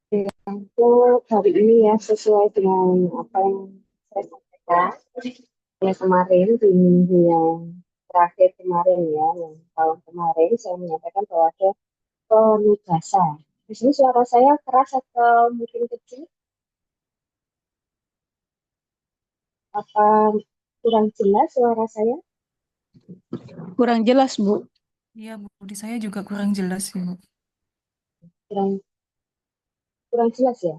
Untuk hari ini ya sesuai dengan apa yang saya sampaikan ya kemarin di minggu yang terakhir kemarin ya, yang tahun kemarin saya menyampaikan bahwa ada penugasan. Di sini suara saya keras atau mungkin kecil? Apa kurang jelas suara saya? Kurang jelas, Bu. Iya, Bu. Di saya juga kurang jelas, Ibu. Kurang kurang jelas ya?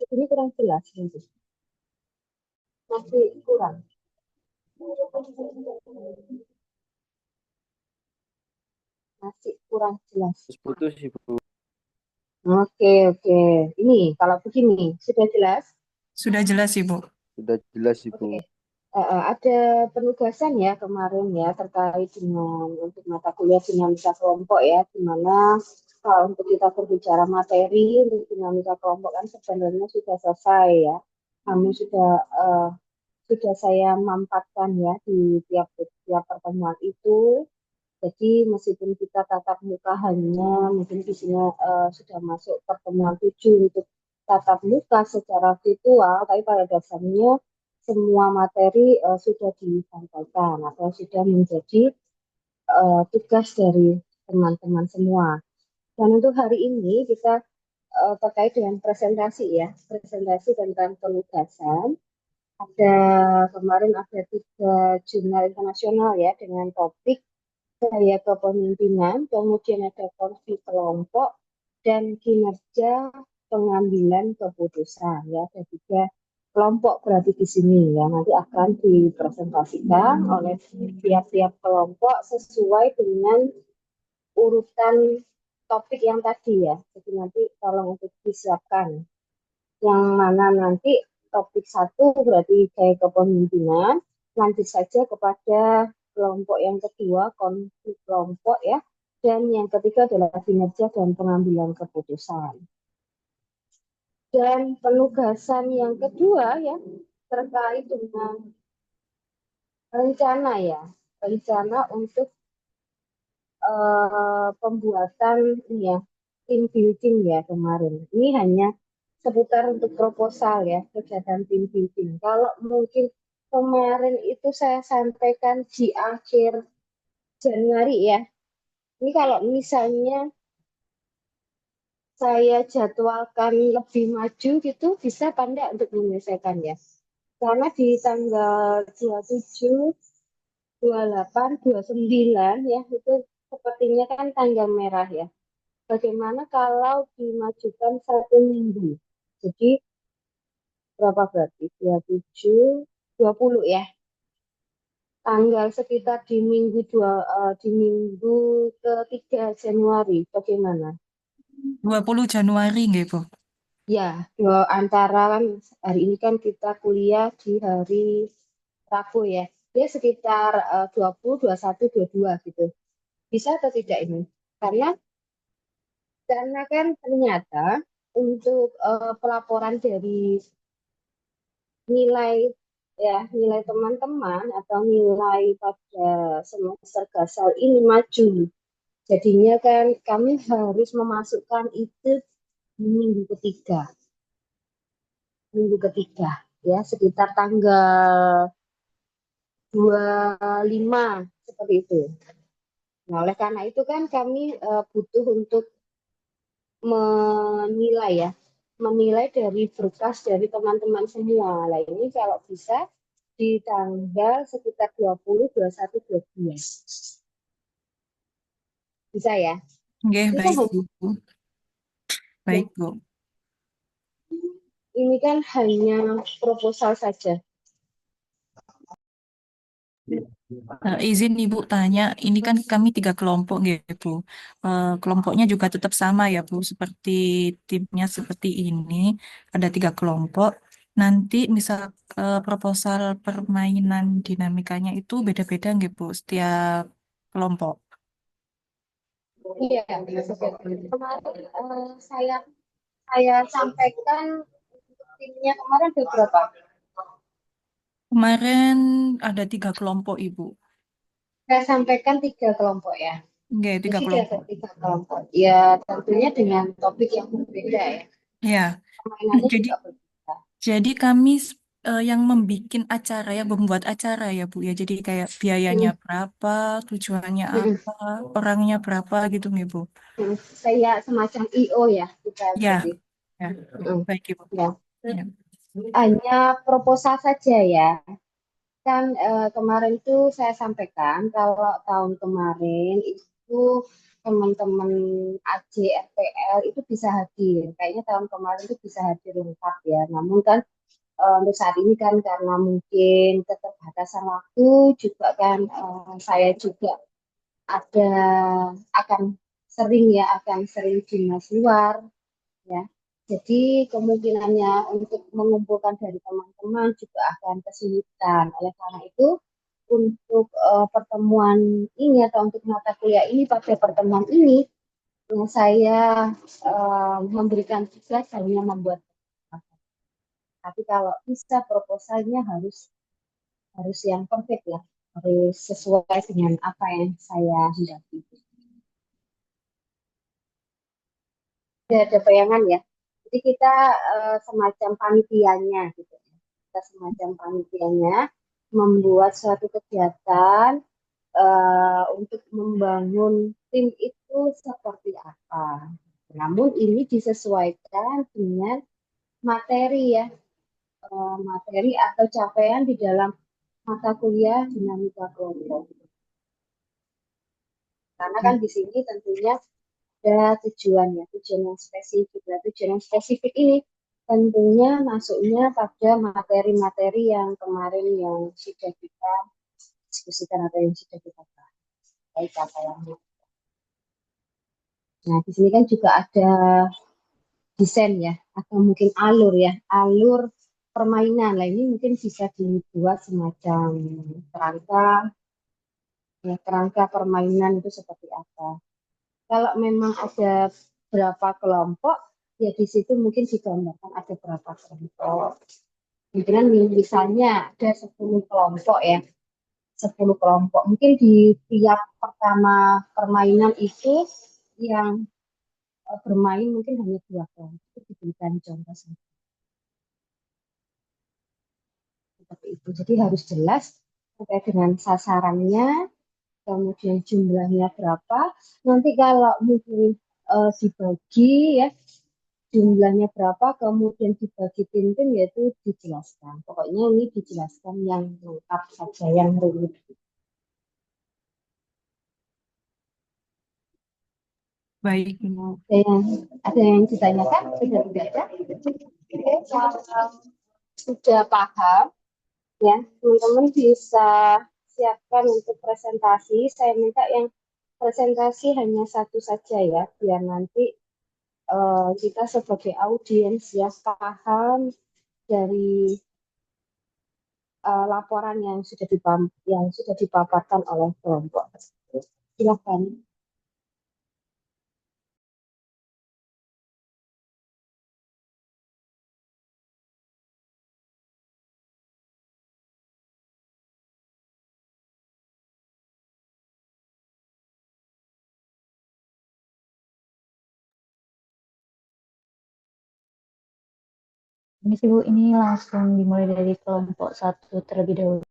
Ini kurang jelas mungkin. Masih kurang. Masih kurang jelas. Putus Ibu. Oke, oke. Ini kalau begini sudah jelas? Sudah jelas, Ibu. Sudah jelas Oke. Ibu. Ada penugasan ya kemarin ya terkait dengan untuk mata kuliah dinamika kelompok ya, di mana kalau untuk kita berbicara materi untuk dinamika kelompok kan sebenarnya sudah selesai ya. Kami sudah saya mampatkan ya di tiap pertemuan itu. Jadi meskipun kita tatap muka hanya mungkin di sini sudah masuk pertemuan 7 untuk tatap muka secara virtual, tapi pada dasarnya semua materi sudah disampaikan atau sudah menjadi tugas dari teman-teman semua. Dan untuk hari ini kita terkait dengan presentasi ya, presentasi tentang penugasan. Ada kemarin ada 3 jurnal internasional ya dengan topik gaya kepemimpinan, kemudian ada konflik kelompok, dan kinerja pengambilan keputusan. Ya, ada 3 kelompok berarti di sini ya. Nanti akan dipresentasikan oleh tiap-tiap kelompok sesuai dengan urutan topik yang tadi ya. Jadi nanti tolong untuk disiapkan yang mana nanti topik 1 berarti gaya kepemimpinan, lanjut saja kepada kelompok yang kedua, konflik kelompok ya, dan yang ketiga adalah kinerja dan pengambilan keputusan. Dan penugasan yang kedua ya, terkait dengan rencana ya, rencana untuk pembuatan ini ya, tim building ya kemarin. Ini hanya seputar untuk proposal ya, kegiatan tim building. Kalau mungkin kemarin itu saya sampaikan di akhir Januari ya. Ini kalau misalnya saya jadwalkan lebih maju gitu, bisa apa enggak untuk menyelesaikan ya? Karena di tanggal 27, 28, 29 ya, itu sepertinya kan tanggal merah ya. Bagaimana kalau dimajukan 1 minggu? Jadi berapa berarti? 27, 20 ya. Tanggal sekitar di minggu ke-3 Januari. Bagaimana? 20 Januari, nggih, Bu. Ya, antara kan hari ini kan kita kuliah di hari Rabu ya. Ya sekitar 20, 21, 22 gitu. Bisa atau tidak ini? Karena kan ternyata untuk pelaporan dari nilai ya nilai teman-teman atau nilai pada semester gasal ini maju. Jadinya kan kami harus memasukkan itu di minggu ketiga ya sekitar tanggal 25 seperti itu. Nah, oleh karena itu kan kami butuh untuk menilai ya, menilai dari berkas dari teman-teman semua. Nah, ini kalau bisa di tanggal sekitar 20, 21, 22. Bisa ya? Nggih, Ini kan baik, hanya, Bu. ya, Baik, Bu. ini kan hanya proposal saja. Izin Ibu tanya, ini kan kami 3 kelompok gitu. Kelompoknya juga tetap sama ya Bu, seperti timnya seperti ini, ada 3 kelompok. Nanti misal proposal permainan dinamikanya itu beda-beda nggih Bu, setiap kelompok. Iya, kemarin saya sampaikan untuk timnya kemarin ada berapa? Kemarin ada 3 kelompok Ibu. Saya sampaikan 3 kelompok ya. Nggih, tiga Jadi ada kelompok. 3 kelompok. Ya tentunya dengan topik yang berbeda ya. Ya, Permainannya jadi juga berbeda. jadi kami yang membuat acara ya, membuat acara ya Bu ya. Jadi kayak biayanya Mm, berapa, tujuannya mm, apa, orangnya berapa gitu nih Bu. Saya semacam IO ya, kita seperti Ya, ya, mm, baik Ibu. ya. Ya. Hanya proposal saja ya. Kan kemarin tuh saya sampaikan kalau tahun kemarin itu teman-teman AJ RPL itu bisa hadir. Kayaknya tahun kemarin itu bisa hadir lengkap ya. Namun kan untuk saat ini kan karena mungkin keterbatasan waktu juga kan saya juga ada akan akan sering dinas luar ya. Jadi kemungkinannya untuk mengumpulkan dari teman-teman juga akan kesulitan. Oleh karena itu, untuk pertemuan ini atau untuk mata kuliah ini pada pertemuan ini, saya memberikan tugas hanya membuat. Tapi kalau bisa proposalnya harus harus yang perfect ya, harus sesuai dengan apa yang saya hendaki. Ada bayangan ya. Jadi kita semacam panitianya gitu. Kita semacam panitianya membuat suatu kegiatan untuk membangun tim itu seperti apa. Namun ini disesuaikan dengan materi ya, materi atau capaian di dalam mata kuliah dinamika kelompok. Karena kan di sini tentunya ada tujuan ya, tujuan yang spesifik. Nah, tujuan yang spesifik ini tentunya masuknya pada materi-materi yang kemarin yang sudah kita diskusikan atau yang sudah kita bahas. Baik capaiannya. Nah, di sini kan juga ada desain ya, atau mungkin alur ya, alur permainan. Nah, ini mungkin bisa dibuat semacam kerangka, ya, kerangka permainan itu seperti apa. Kalau memang ada berapa kelompok, ya di situ mungkin digambarkan ada berapa kelompok. Mungkin misalnya ada 10 kelompok ya, 10 kelompok. Mungkin di tiap pertama permainan itu yang bermain mungkin hanya 2 kelompok. Itu diberikan contoh seperti itu. Jadi harus jelas terkait dengan sasarannya, kemudian jumlahnya berapa. Nanti kalau mungkin dibagi ya jumlahnya berapa, kemudian dibagi tim-tim yaitu dijelaskan. Pokoknya ini dijelaskan yang lengkap saja, yang rumit. Baik Ibu. Ada yang ditanyakan? Sudah tidak ada? Oke, kalau sudah paham, ya teman-teman bisa siapkan untuk presentasi. Saya minta yang presentasi hanya satu saja ya, biar nanti kita sebagai audiens ya paham dari laporan yang sudah dipaparkan oleh kelompok tersebut. Silakan. Ini sih Bu, ini langsung dimulai dari kelompok 1 terlebih dahulu.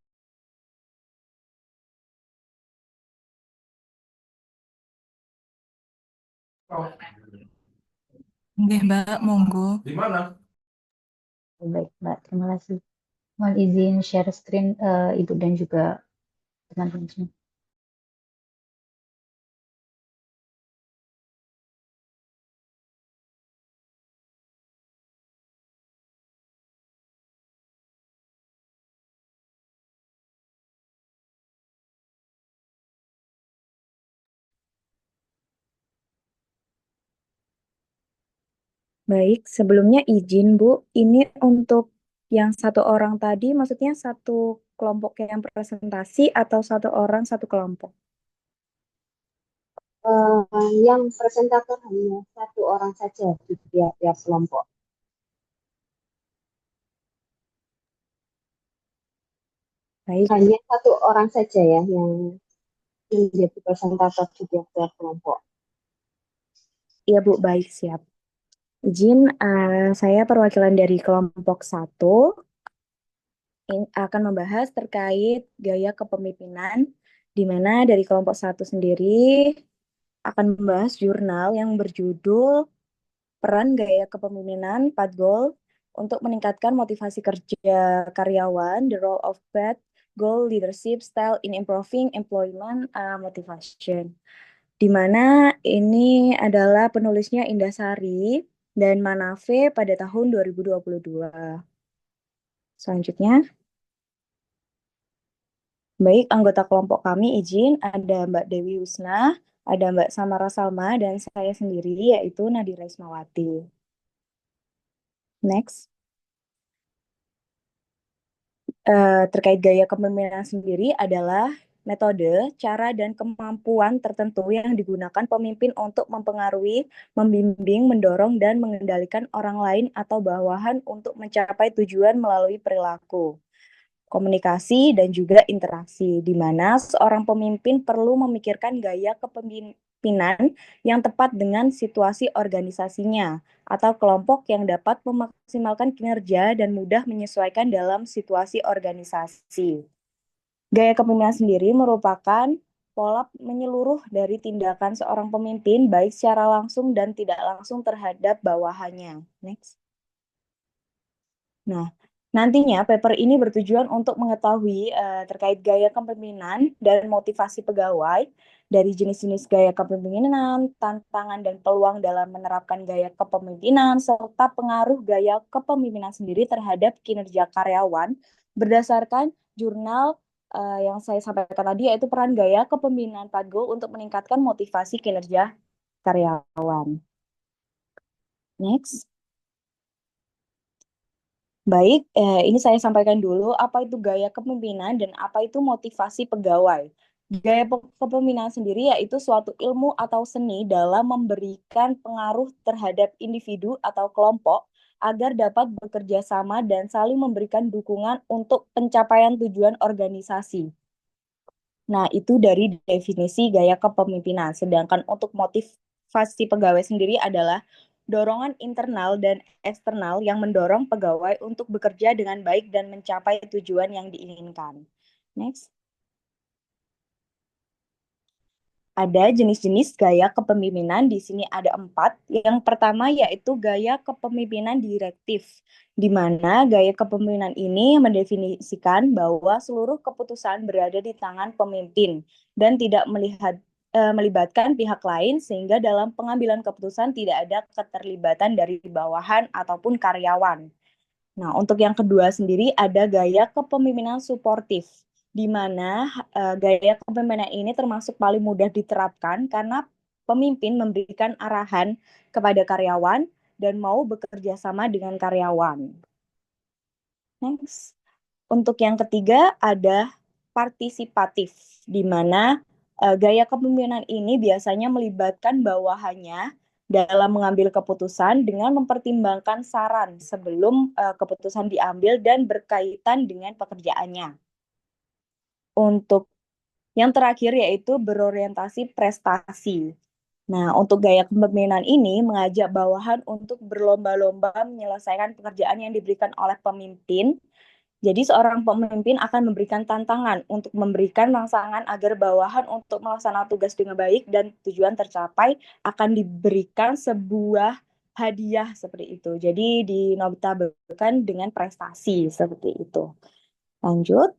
Oke Mbak, monggo. Baik Mbak, terima kasih. Mohon izin share screen Ibu dan juga teman-teman semua. Baik, sebelumnya izin Bu, ini untuk yang 1 orang tadi, maksudnya 1 kelompok yang presentasi atau 1 orang 1 kelompok? Yang presentator hanya 1 orang saja di tiap kelompok. Baik, Hanya 1 orang saja ya yang menjadi presentator di tiap kelompok. iya Bu, baik siap. Izin, saya perwakilan dari kelompok 1 akan membahas terkait gaya kepemimpinan, di mana dari kelompok 1 sendiri akan membahas jurnal yang berjudul Peran Gaya Kepemimpinan 4 Goal untuk meningkatkan motivasi kerja karyawan, the role of bad goal leadership style in improving employment motivation. Di mana ini adalah penulisnya Indasari dan Manafe pada tahun 2022. Selanjutnya, baik anggota kelompok kami izin ada Mbak Dewi Husna, ada Mbak Samara Salma, dan saya sendiri yaitu Nadira Ismawati. Next. Terkait gaya kepemimpinan sendiri adalah metode, cara, dan kemampuan tertentu yang digunakan pemimpin untuk mempengaruhi, membimbing, mendorong, dan mengendalikan orang lain atau bawahan untuk mencapai tujuan melalui perilaku, komunikasi, dan juga interaksi, di mana seorang pemimpin perlu memikirkan gaya kepemimpinan yang tepat dengan situasi organisasinya atau kelompok yang dapat memaksimalkan kinerja dan mudah menyesuaikan dalam situasi organisasi. Gaya kepemimpinan sendiri merupakan pola menyeluruh dari tindakan seorang pemimpin baik secara langsung dan tidak langsung terhadap bawahannya. Next. Nah, nantinya paper ini bertujuan untuk mengetahui terkait gaya kepemimpinan dan motivasi pegawai dari jenis-jenis gaya kepemimpinan, tantangan dan peluang dalam menerapkan gaya kepemimpinan, serta pengaruh gaya kepemimpinan sendiri terhadap kinerja karyawan berdasarkan jurnal yang saya sampaikan tadi, yaitu peran gaya kepemimpinan Padgo untuk meningkatkan motivasi kinerja karyawan. Next. Baik, ini saya sampaikan dulu apa itu gaya kepemimpinan dan apa itu motivasi pegawai. Gaya kepemimpinan sendiri yaitu suatu ilmu atau seni dalam memberikan pengaruh terhadap individu atau kelompok agar dapat bekerja sama dan saling memberikan dukungan untuk pencapaian tujuan organisasi. Nah, itu dari definisi gaya kepemimpinan. Sedangkan untuk motivasi pegawai sendiri adalah dorongan internal dan eksternal yang mendorong pegawai untuk bekerja dengan baik dan mencapai tujuan yang diinginkan. Next. Ada jenis-jenis gaya kepemimpinan, di sini ada 4. Yang pertama yaitu gaya kepemimpinan direktif, di mana gaya kepemimpinan ini mendefinisikan bahwa seluruh keputusan berada di tangan pemimpin dan tidak melibatkan pihak lain, sehingga dalam pengambilan keputusan tidak ada keterlibatan dari bawahan ataupun karyawan. Nah, untuk yang kedua sendiri ada gaya kepemimpinan suportif, di mana gaya kepemimpinan ini termasuk paling mudah diterapkan karena pemimpin memberikan arahan kepada karyawan dan mau bekerja sama dengan karyawan. Next. Untuk yang ketiga ada partisipatif, di mana gaya kepemimpinan ini biasanya melibatkan bawahannya dalam mengambil keputusan dengan mempertimbangkan saran sebelum keputusan diambil dan berkaitan dengan pekerjaannya. Untuk yang terakhir yaitu berorientasi prestasi. Nah, untuk gaya kepemimpinan ini mengajak bawahan untuk berlomba-lomba menyelesaikan pekerjaan yang diberikan oleh pemimpin. Jadi seorang pemimpin akan memberikan tantangan untuk memberikan rangsangan agar bawahan untuk melaksanakan tugas dengan baik dan tujuan tercapai akan diberikan sebuah hadiah seperti itu. Jadi dinotabelkan dengan prestasi seperti itu. Lanjut.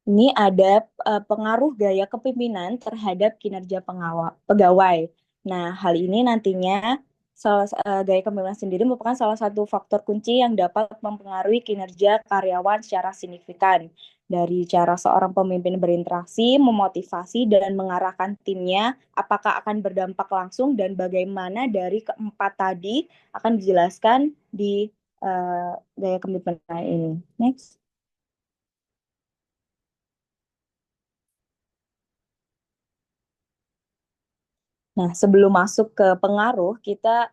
Ini ada pengaruh gaya kepemimpinan terhadap kinerja pegawai. Nah, hal ini nantinya gaya kepemimpinan sendiri merupakan salah satu faktor kunci yang dapat mempengaruhi kinerja karyawan secara signifikan. Dari cara seorang pemimpin berinteraksi, memotivasi, dan mengarahkan timnya, apakah akan berdampak langsung dan bagaimana dari keempat tadi akan dijelaskan di gaya kepemimpinan ini. Next. Nah, sebelum masuk ke pengaruh, kita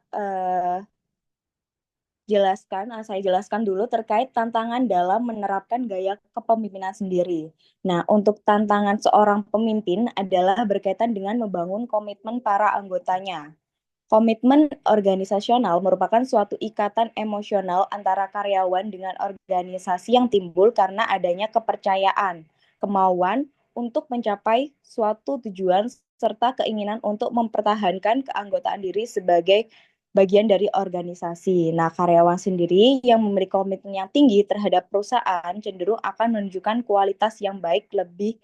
saya jelaskan dulu terkait tantangan dalam menerapkan gaya kepemimpinan sendiri. Nah, untuk tantangan seorang pemimpin adalah berkaitan dengan membangun komitmen para anggotanya. Komitmen organisasional merupakan suatu ikatan emosional antara karyawan dengan organisasi yang timbul karena adanya kepercayaan, kemauan untuk mencapai suatu tujuan, serta keinginan untuk mempertahankan keanggotaan diri sebagai bagian dari organisasi. Nah, karyawan sendiri yang memiliki komitmen yang tinggi terhadap perusahaan cenderung akan menunjukkan kualitas yang baik lebih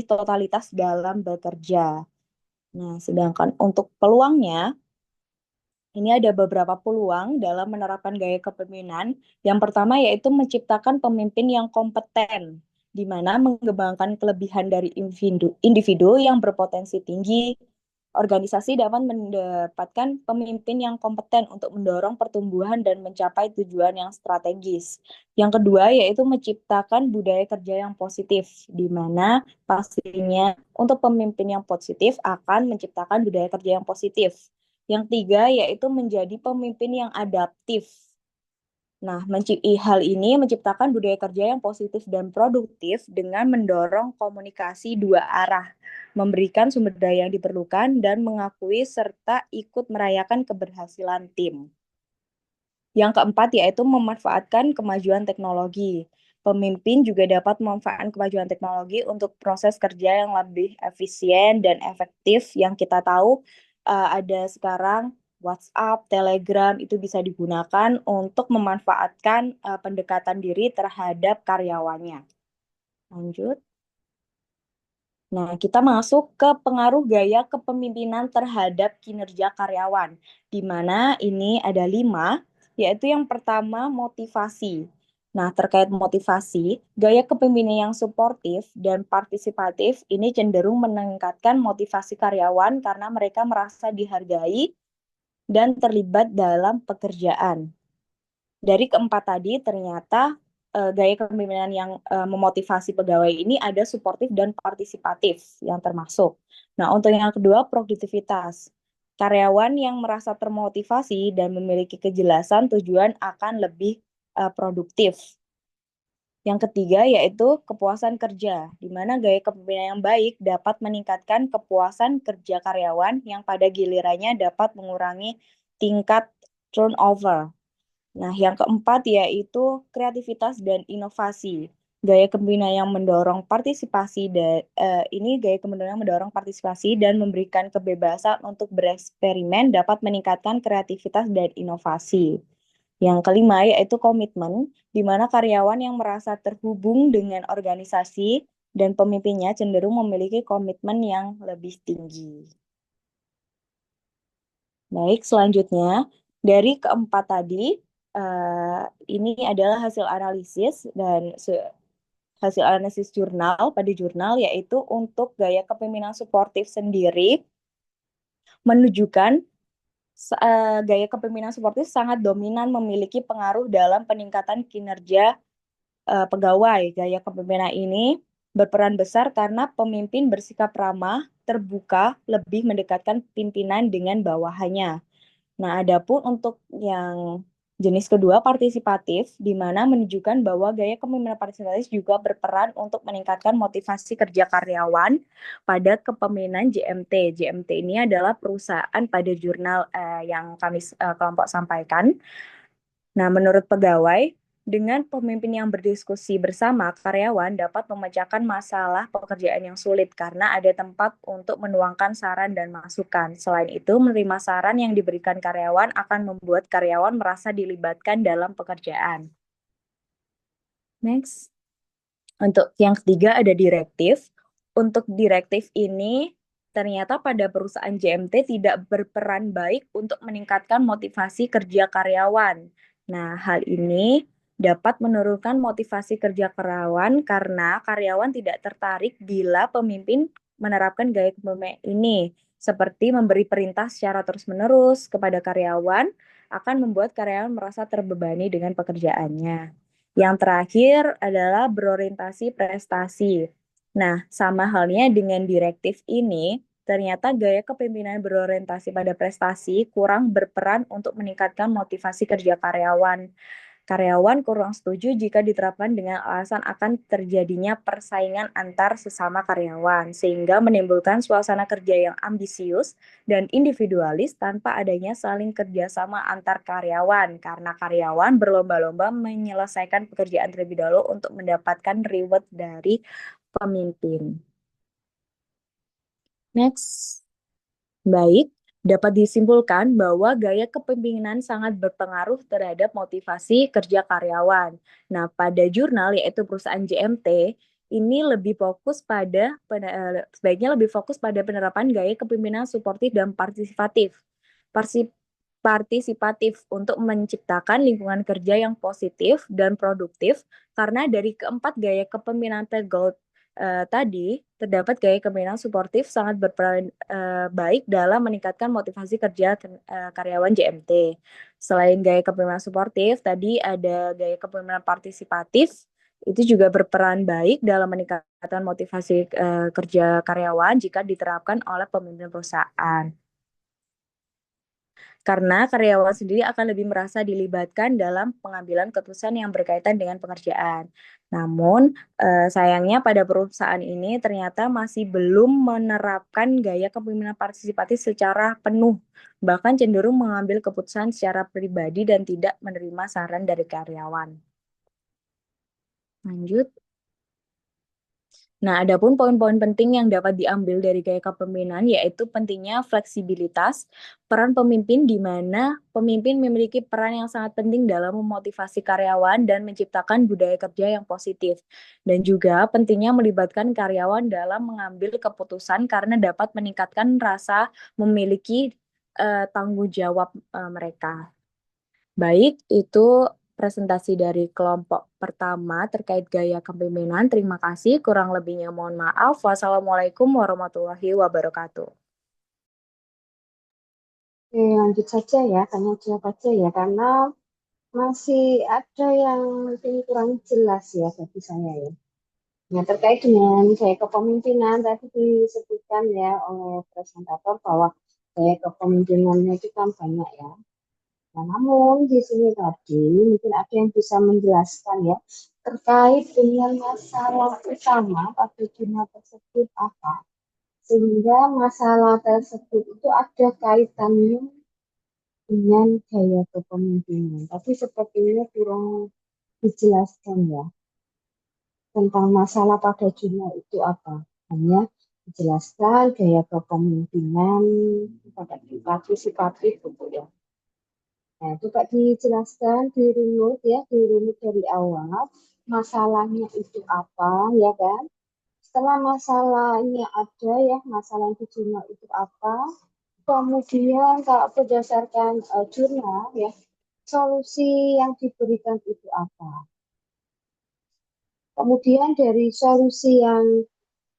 totalitas dalam bekerja. Nah, sedangkan untuk peluangnya, ini ada beberapa peluang dalam menerapkan gaya kepemimpinan. Yang pertama yaitu menciptakan pemimpin yang kompeten, di mana mengembangkan kelebihan dari individu yang berpotensi tinggi. Organisasi dapat mendapatkan pemimpin yang kompeten untuk mendorong pertumbuhan dan mencapai tujuan yang strategis. Yang kedua yaitu menciptakan budaya kerja yang positif, di mana pastinya untuk pemimpin yang positif akan menciptakan budaya kerja yang positif. Yang tiga yaitu menjadi pemimpin yang adaptif. Nah, hal ini menciptakan budaya kerja yang positif dan produktif dengan mendorong komunikasi dua arah, memberikan sumber daya yang diperlukan, dan mengakui serta ikut merayakan keberhasilan tim. Yang keempat yaitu memanfaatkan kemajuan teknologi. Pemimpin juga dapat memanfaatkan kemajuan teknologi untuk proses kerja yang lebih efisien dan efektif. Yang kita tahu ada sekarang WhatsApp, Telegram itu bisa digunakan untuk memanfaatkan pendekatan diri terhadap karyawannya. Lanjut. Nah, kita masuk ke pengaruh gaya kepemimpinan terhadap kinerja karyawan, di mana ini ada 5, yaitu yang pertama motivasi. Nah, terkait motivasi, gaya kepemimpinan yang suportif dan partisipatif ini cenderung meningkatkan motivasi karyawan karena mereka merasa dihargai dan terlibat dalam pekerjaan. Dari keempat tadi ternyata gaya kepemimpinan yang memotivasi pegawai ini ada suportif dan partisipatif yang termasuk. Nah, untuk yang kedua produktivitas. Karyawan yang merasa termotivasi dan memiliki kejelasan tujuan akan lebih produktif. Yang ketiga yaitu kepuasan kerja, di mana gaya kepemimpinan yang baik dapat meningkatkan kepuasan kerja karyawan yang pada gilirannya dapat mengurangi tingkat turnover. Nah, yang keempat yaitu kreativitas dan inovasi. Gaya kepemimpinan yang mendorong partisipasi dan ini gaya kepemimpinan yang mendorong partisipasi dan memberikan kebebasan untuk bereksperimen dapat meningkatkan kreativitas dan inovasi. Yang kelima yaitu komitmen, di mana karyawan yang merasa terhubung dengan organisasi dan pemimpinnya cenderung memiliki komitmen yang lebih tinggi. Baik, selanjutnya dari keempat tadi, ini adalah hasil analisis dan hasil analisis jurnal pada jurnal yaitu untuk gaya kepemimpinan suportif sendiri menunjukkan gaya kepemimpinan suportif sangat dominan memiliki pengaruh dalam peningkatan kinerja pegawai. Gaya kepemimpinan ini berperan besar karena pemimpin bersikap ramah, terbuka, lebih mendekatkan pimpinan dengan bawahannya. Nah, adapun untuk yang jenis kedua partisipatif, di mana menunjukkan bahwa gaya kepemimpinan partisipatif juga berperan untuk meningkatkan motivasi kerja karyawan pada kepemimpinan JMT. JMT ini adalah perusahaan pada jurnal yang kami kelompok sampaikan. Nah, menurut pegawai, dengan pemimpin yang berdiskusi bersama, karyawan dapat memecahkan masalah pekerjaan yang sulit karena ada tempat untuk menuangkan saran dan masukan. Selain itu, menerima saran yang diberikan karyawan akan membuat karyawan merasa dilibatkan dalam pekerjaan. Next. Untuk yang ketiga ada direktif. Untuk direktif ini ternyata pada perusahaan JMT tidak berperan baik untuk meningkatkan motivasi kerja karyawan. Nah, hal ini dapat menurunkan motivasi kerja karyawan karena karyawan tidak tertarik bila pemimpin menerapkan gaya kepemimpinan ini, seperti memberi perintah secara terus-menerus kepada karyawan akan membuat karyawan merasa terbebani dengan pekerjaannya. Yang terakhir adalah berorientasi prestasi. Nah, sama halnya dengan direktif ini, ternyata gaya kepemimpinan berorientasi pada prestasi kurang berperan untuk meningkatkan motivasi kerja karyawan. Karyawan kurang setuju jika diterapkan dengan alasan akan terjadinya persaingan antar sesama karyawan, sehingga menimbulkan suasana kerja yang ambisius dan individualis tanpa adanya saling kerjasama antar karyawan, karena karyawan berlomba-lomba menyelesaikan pekerjaan terlebih dahulu untuk mendapatkan reward dari pemimpin. Next. Baik, dapat disimpulkan bahwa gaya kepemimpinan sangat berpengaruh terhadap motivasi kerja karyawan. Nah, pada jurnal yaitu perusahaan JMT, ini lebih fokus pada sebaiknya lebih fokus pada penerapan gaya kepemimpinan suportif dan partisipatif. Partisipatif untuk menciptakan lingkungan kerja yang positif dan produktif, karena dari keempat gaya kepemimpinan Gold tadi, terdapat gaya kepemimpinan suportif sangat berperan baik dalam meningkatkan motivasi kerja karyawan JMT. Selain gaya kepemimpinan suportif, tadi ada gaya kepemimpinan partisipatif, itu juga berperan baik dalam meningkatkan motivasi kerja karyawan jika diterapkan oleh pemimpin perusahaan. Karena karyawan sendiri akan lebih merasa dilibatkan dalam pengambilan keputusan yang berkaitan dengan pekerjaan. Namun, sayangnya pada perusahaan ini ternyata masih belum menerapkan gaya kepemimpinan partisipatif secara penuh, bahkan cenderung mengambil keputusan secara pribadi dan tidak menerima saran dari karyawan. Lanjut. Nah, adapun poin-poin penting yang dapat diambil dari gaya kepemimpinan yaitu pentingnya fleksibilitas, peran pemimpin di mana pemimpin memiliki peran yang sangat penting dalam memotivasi karyawan dan menciptakan budaya kerja yang positif. Dan juga pentingnya melibatkan karyawan dalam mengambil keputusan karena dapat meningkatkan rasa memiliki tanggung jawab mereka. Baik, itu presentasi dari kelompok pertama terkait gaya kepemimpinan. Terima kasih, kurang lebihnya mohon maaf. Wassalamualaikum warahmatullahi wabarakatuh. Oke, lanjut saja ya, tanya jawab aja ya, karena masih ada yang mungkin kurang jelas ya bagi saya ya. Nah, terkait dengan gaya kepemimpinan tadi disebutkan ya oleh presentator bahwa gaya kepemimpinannya itu kan banyak ya. Nah, namun di sini tadi mungkin ada yang bisa menjelaskan ya terkait dengan masalah utama pada jurnal tersebut apa, sehingga masalah tersebut itu ada kaitannya dengan gaya kepemimpinan. Tapi sepertinya kurang dijelaskan ya tentang masalah pada jurnal itu apa. Hanya dijelaskan gaya kepemimpinan pada partisipatif gitu ya. Nah, coba dijelaskan, dirunut ya, dirunut dari awal, masalahnya itu apa, ya kan? Setelah masalahnya ada ya, masalah di jurnal itu apa, kemudian kalau berdasarkan jurnal ya, solusi yang diberikan itu apa. Kemudian dari solusi yang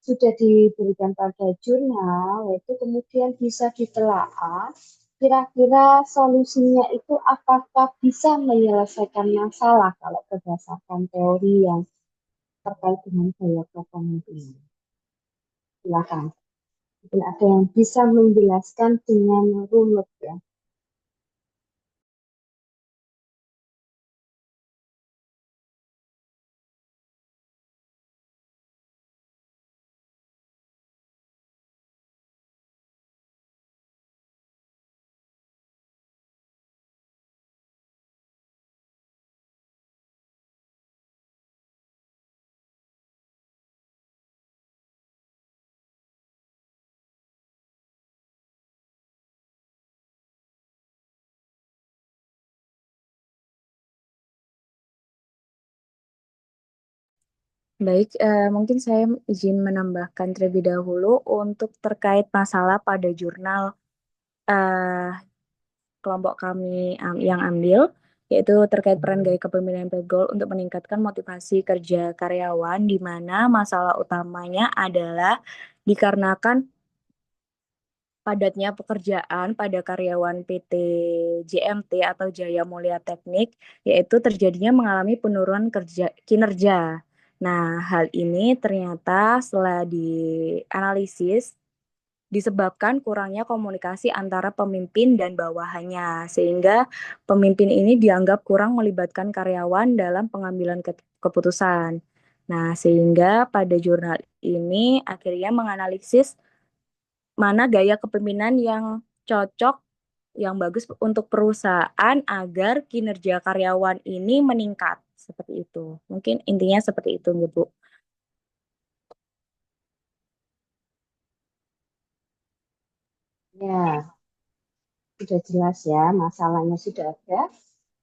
sudah diberikan pada jurnal, itu kemudian bisa ditelaah kira-kira solusinya itu apakah bisa menyelesaikan masalah kalau berdasarkan teori yang terkait dengan gaya kepemimpinan. Silakan. Mungkin ada yang bisa menjelaskan dengan runut ya. Baik, mungkin saya izin menambahkan terlebih dahulu untuk terkait masalah pada jurnal kelompok kami yang ambil, yaitu terkait peran gaya kepemimpinan Pegol untuk meningkatkan motivasi kerja karyawan, di mana masalah utamanya adalah dikarenakan padatnya pekerjaan pada karyawan PT JMT atau Jaya Mulia Teknik, yaitu terjadinya mengalami penurunan kinerja. Nah, hal ini ternyata setelah dianalisis disebabkan kurangnya komunikasi antara pemimpin dan bawahannya, sehingga pemimpin ini dianggap kurang melibatkan karyawan dalam pengambilan keputusan. Nah, sehingga pada jurnal ini akhirnya menganalisis mana gaya kepemimpinan yang cocok, yang bagus untuk perusahaan agar kinerja karyawan ini meningkat. Seperti itu. Mungkin intinya seperti itu, Bu. Ya, sudah jelas ya, masalahnya sudah ada.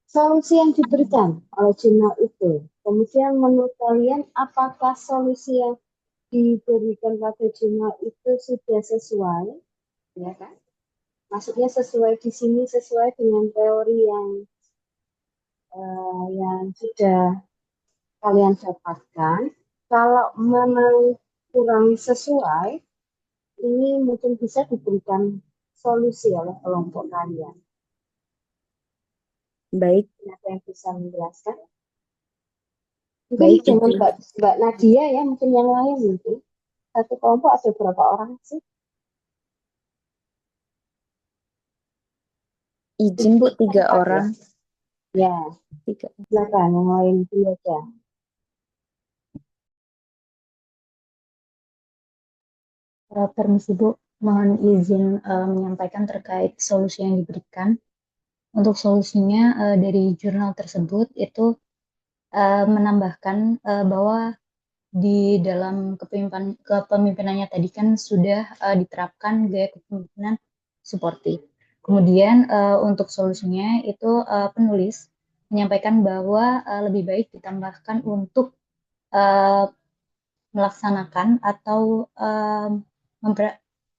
Solusi yang diberikan oleh jurnal itu. Kemudian menurut kalian, apakah solusi yang diberikan pada jurnal itu sudah sesuai? Ya kan? Maksudnya sesuai di sini, sesuai dengan teori yang sudah kalian dapatkan. Kalau memang kurang sesuai, ini mungkin bisa diberikan solusi oleh kelompok kalian. Baik, Ada yang bisa menjelaskan? Mungkin baik, dengan izin. Mbak Nadia ya, mungkin yang lain mungkin. Satu kelompok ada berapa orang sih? Izin, Bu, 3 Empat ya? orang. Ya, 3. silakan yang lain dulu aja. Permisi Bu, mohon izin menyampaikan terkait solusi yang diberikan. Untuk solusinya dari jurnal tersebut itu menambahkan bahwa di dalam kepemimpinannya tadi kan sudah diterapkan gaya kepemimpinan suportif. Kemudian untuk solusinya itu penulis menyampaikan bahwa lebih baik ditambahkan untuk uh, melaksanakan atau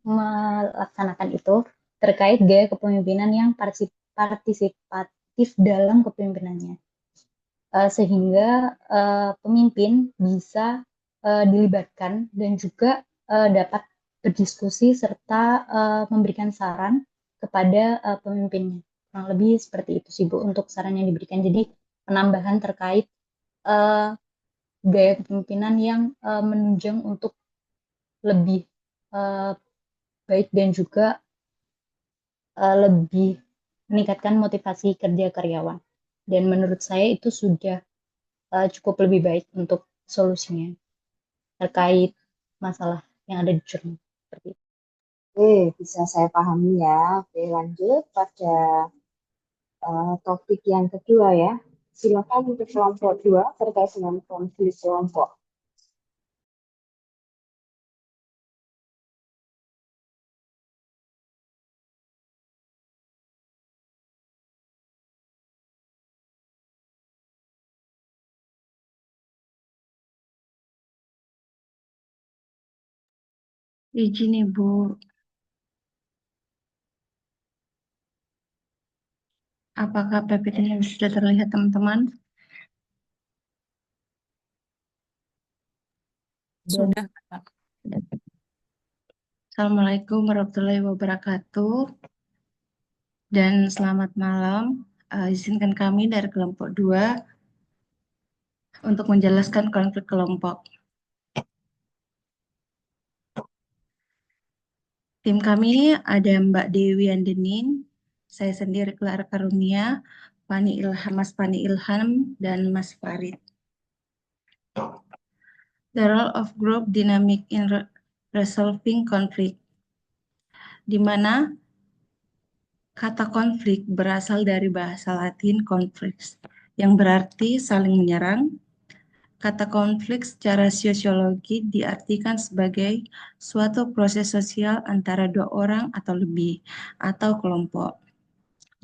melaksanakan itu terkait gaya kepemimpinan yang partisipatif dalam kepemimpinannya. Sehingga pemimpin bisa dilibatkan dan juga dapat berdiskusi serta memberikan saran kepada pemimpinnya. Kurang lebih seperti itu sih Bu untuk saran yang diberikan. Jadi penambahan terkait gaya kepemimpinan yang menunjang untuk lebih baik dan juga lebih meningkatkan motivasi kerja karyawan. Dan menurut saya itu sudah cukup lebih baik untuk solusinya terkait masalah yang ada di jurnal. Seperti itu. Oke, bisa saya pahami ya. Oke, lanjut pada topik yang kedua ya. Silakan untuk kelompok 2 terkait dengan konflik kelompok. Izin Ibu. Apakah PPT-nya sudah terlihat teman-teman? Sudah, Pak. Assalamualaikum warahmatullahi wabarakatuh. Dan selamat malam. Izinkan kami dari kelompok 2 untuk menjelaskan konflik kelompok. Tim kami ada Mbak Dewi Andenin, saya sendiri Clara Karunia, Mas Pani Ilham, dan Mas Farid. The role of group dynamic in resolving conflict, di mana kata konflik berasal dari bahasa Latin conflix, yang berarti saling menyerang. Kata konflik secara sosiologi diartikan sebagai suatu proses sosial antara 2 orang atau lebih, atau kelompok,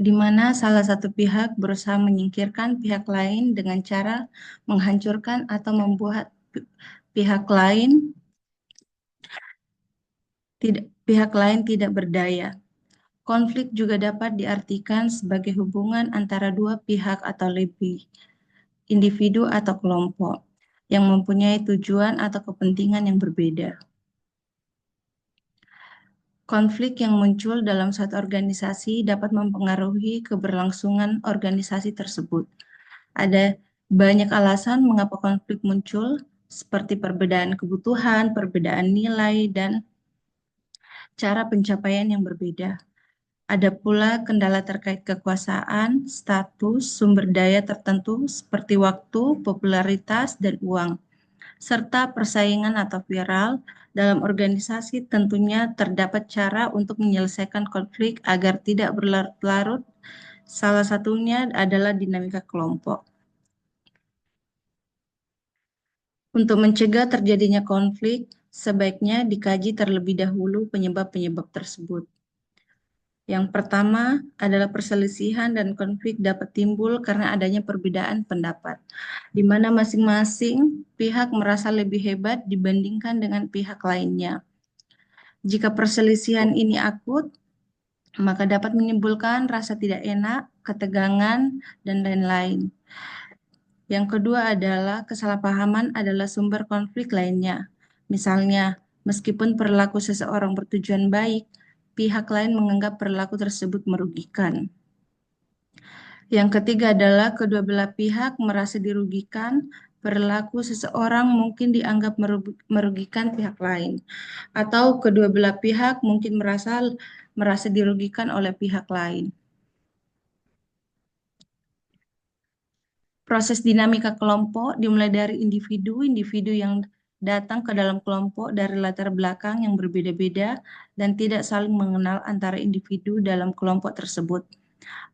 di mana salah satu pihak berusaha menyingkirkan pihak lain dengan cara menghancurkan atau membuat pihak lain tidak berdaya. Konflik juga dapat diartikan sebagai hubungan antara 2 pihak atau lebih, individu atau kelompok, yang mempunyai tujuan atau kepentingan yang berbeda. Konflik yang muncul dalam suatu organisasi dapat mempengaruhi keberlangsungan organisasi tersebut. Ada banyak alasan mengapa konflik muncul, seperti perbedaan kebutuhan, perbedaan nilai, dan cara pencapaian yang berbeda. Ada pula kendala terkait kekuasaan, status, sumber daya tertentu seperti waktu, popularitas, dan uang, serta persaingan atau viral. Dalam organisasi tentunya terdapat cara untuk menyelesaikan konflik agar tidak berlarut-larut. Salah satunya adalah dinamika kelompok. Untuk mencegah terjadinya konflik, sebaiknya dikaji terlebih dahulu penyebab-penyebab tersebut. Yang pertama adalah perselisihan dan konflik dapat timbul karena adanya perbedaan pendapat, di mana masing-masing pihak merasa lebih hebat dibandingkan dengan pihak lainnya. Jika perselisihan ini akut, maka dapat menimbulkan rasa tidak enak, ketegangan, dan lain-lain. Yang kedua adalah kesalahpahaman adalah sumber konflik lainnya. Misalnya, meskipun perilaku seseorang bertujuan baik, pihak lain menganggap perilaku tersebut merugikan. Yang ketiga adalah kedua belah pihak merasa dirugikan, perilaku seseorang mungkin dianggap merugikan pihak lain, atau kedua belah pihak mungkin merasa dirugikan oleh pihak lain. Proses dinamika kelompok dimulai dari individu yang datang ke dalam kelompok dari latar belakang yang berbeda-beda dan tidak saling mengenal antara individu dalam kelompok tersebut.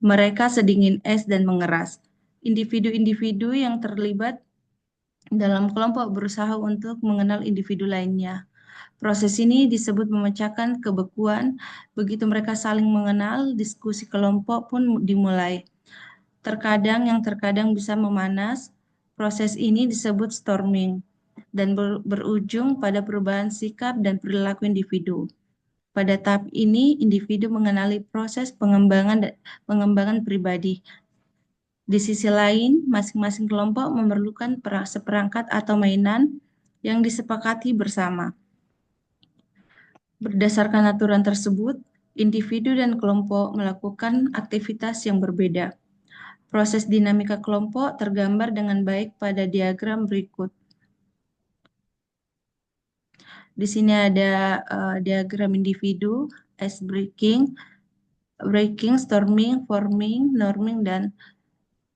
Mereka sedingin es dan mengeras. Individu-individu yang terlibat dalam kelompok berusaha untuk mengenal individu lainnya. Proses ini disebut memecahkan kebekuan. Begitu mereka saling mengenal, diskusi kelompok pun dimulai. Terkadang bisa memanas. Proses ini disebut storming dan berujung pada perubahan sikap dan perilaku individu. Pada tahap ini, individu mengenali proses pengembangan pribadi. Di sisi lain, masing-masing kelompok memerlukan seperangkat atau mainan yang disepakati bersama. Berdasarkan aturan tersebut, individu dan kelompok melakukan aktivitas yang berbeda. Proses dinamika kelompok tergambar dengan baik pada diagram berikut. Di sini ada diagram individu, ice breaking, storming, forming, norming, dan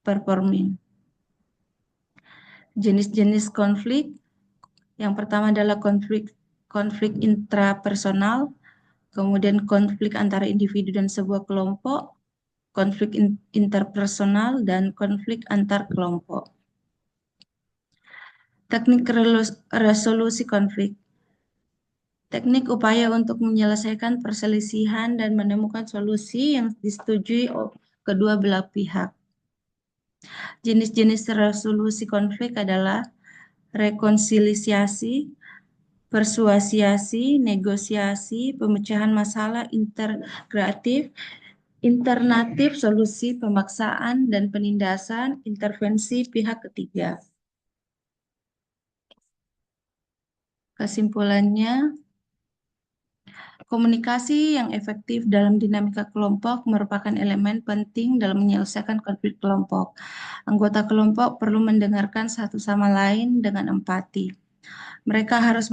performing. Jenis-jenis konflik. Yang pertama adalah konflik intrapersonal, kemudian konflik antara individu dan sebuah kelompok, konflik interpersonal, dan konflik antar kelompok. Teknik resolusi konflik. Teknik upaya untuk menyelesaikan perselisihan dan menemukan solusi yang disetujui kedua belah pihak. Jenis-jenis resolusi konflik adalah rekonsiliasi, persuasiasi, negosiasi, pemecahan masalah integratif, alternatif, solusi, pemaksaan, dan penindasan, intervensi pihak ketiga. Kesimpulannya, komunikasi yang efektif dalam dinamika kelompok merupakan elemen penting dalam menyelesaikan konflik kelompok. Anggota kelompok perlu mendengarkan satu sama lain dengan empati. Mereka harus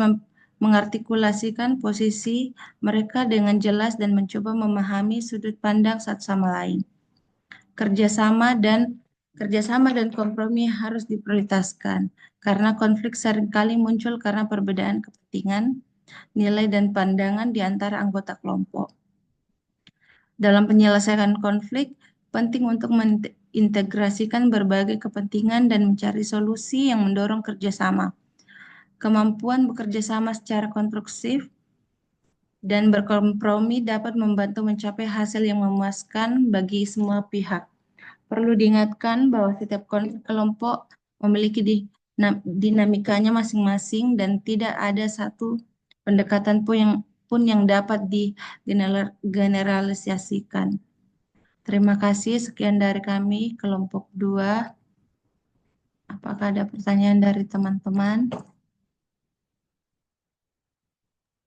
mengartikulasikan posisi mereka dengan jelas dan mencoba memahami sudut pandang satu sama lain. Kerjasama dan kompromi harus diprioritaskan karena konflik seringkali muncul karena perbedaan kepentingan, nilai, dan pandangan di antara anggota kelompok. Dalam penyelesaian konflik, penting untuk mengintegrasikan berbagai kepentingan dan mencari solusi yang mendorong kerjasama. Kemampuan bekerja sama secara konstruktif dan berkompromi dapat membantu mencapai hasil yang memuaskan bagi semua pihak. Perlu diingatkan bahwa setiap kelompok memiliki dinamikanya masing-masing dan tidak ada satu pendekatan pun yang dapat digeneralisasikan. Terima kasih, sekian dari kami, kelompok 2. Apakah ada pertanyaan dari teman-teman?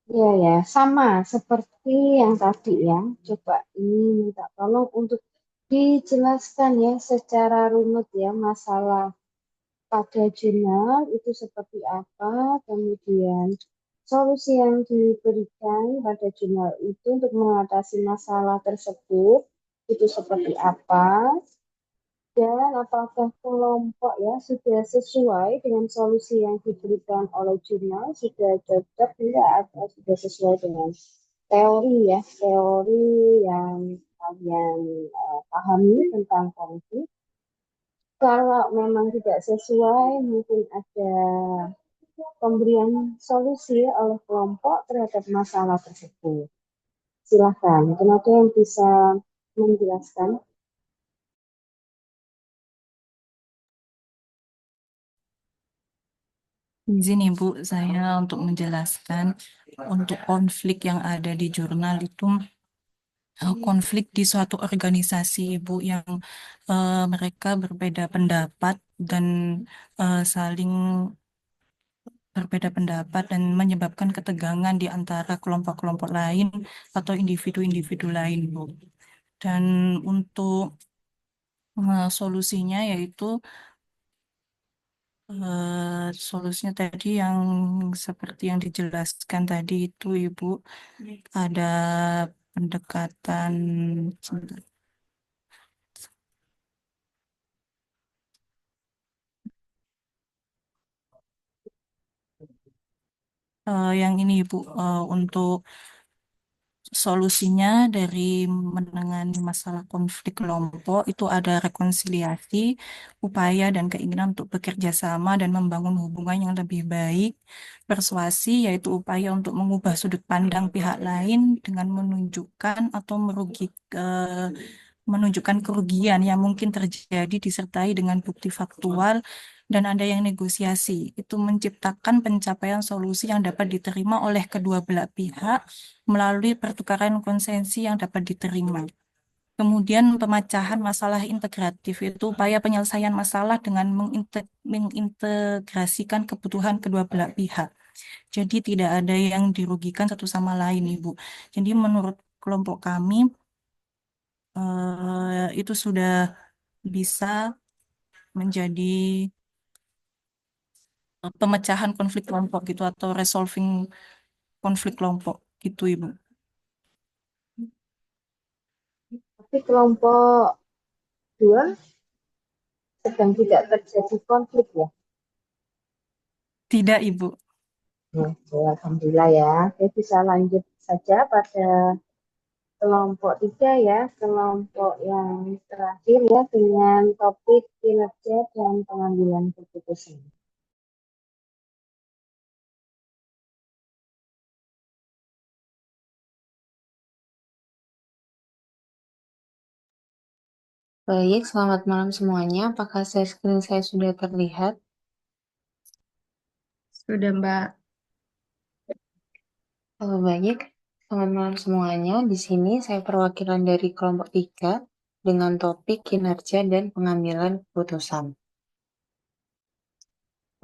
Ya, sama seperti yang tadi ya. Coba ini minta tolong untuk dijelaskan ya secara runut ya masalah pada jurnal itu seperti apa, kemudian solusi yang diberikan pada jurnal itu untuk mengatasi masalah tersebut itu seperti apa, dan apakah kelompok ya sudah sesuai dengan solusi yang diberikan oleh jurnal, sudah cocok tidak atau sudah sesuai dengan teori ya, teori yang kalian pahami tentang konflik. Kalau memang tidak sesuai, mungkin ada pemberian solusi oleh kelompok terhadap masalah tersebut. Silakan, mungkin ada yang bisa menjelaskan. Izin Ibu, saya untuk menjelaskan untuk konflik yang ada di jurnal itu konflik di suatu organisasi Ibu yang mereka berbeda pendapat dan saling berbeda pendapat dan menyebabkan ketegangan di antara kelompok-kelompok lain atau individu-individu lain, Bu. Dan untuk solusinya yaitu solusinya tadi yang seperti yang dijelaskan tadi itu Ibu, ada pendekatan sebentar. Yang ini Ibu, untuk solusinya dari menangani masalah konflik kelompok itu ada rekonsiliasi, upaya dan keinginan untuk bekerja sama dan membangun hubungan yang lebih baik. Persuasi yaitu upaya untuk mengubah sudut pandang pihak lain dengan menunjukkan atau menunjukkan kerugian yang mungkin terjadi disertai dengan bukti faktual dan ada yang negosiasi. Itu menciptakan pencapaian solusi yang dapat diterima oleh kedua belah pihak melalui pertukaran konsensi yang dapat diterima. Kemudian pemecahan masalah integratif itu upaya penyelesaian masalah dengan mengintegrasikan kebutuhan kedua belah pihak. Jadi tidak ada yang dirugikan satu sama lain, Ibu. Jadi menurut kelompok kami itu sudah bisa menjadi pemecahan konflik kelompok gitu atau resolving konflik kelompok gitu, Ibu. Tapi kelompok dua sedang tidak terjadi konflik ya. Tidak, Ibu. Oke, alhamdulillah ya. Saya bisa lanjut saja pada kelompok tiga ya, kelompok yang terakhir ya dengan topik kinerja dan pengambilan keputusan. Baik, selamat malam semuanya. Apakah screen saya sudah terlihat? Sudah, Mbak. Halo, baik. Selamat malam semuanya. Di sini saya perwakilan dari kelompok 3 dengan topik kinerja dan pengambilan keputusan.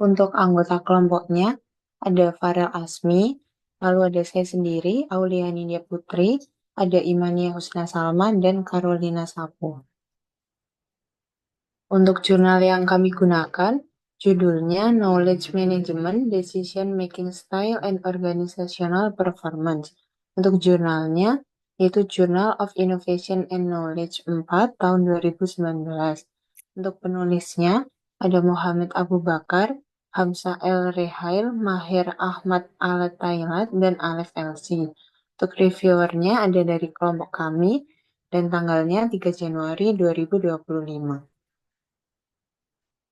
Untuk anggota kelompoknya ada Farel Asmi, lalu ada saya sendiri, Aulia Nindya Putri, ada Imania Husna Salma, dan Carolina Sapo. Untuk jurnal yang kami gunakan, judulnya Knowledge Management, Decision Making Style and Organizational Performance. Untuk jurnalnya, yaitu Journal of Innovation and Knowledge 4 tahun 2019. Untuk penulisnya, ada Muhammad Abu Bakar, Hamzah El Rehail, Mahir Ahmad Al-Tailat, dan Alef LC. Untuk reviewernya ada dari kelompok kami, dan tanggalnya 3 Januari 2025.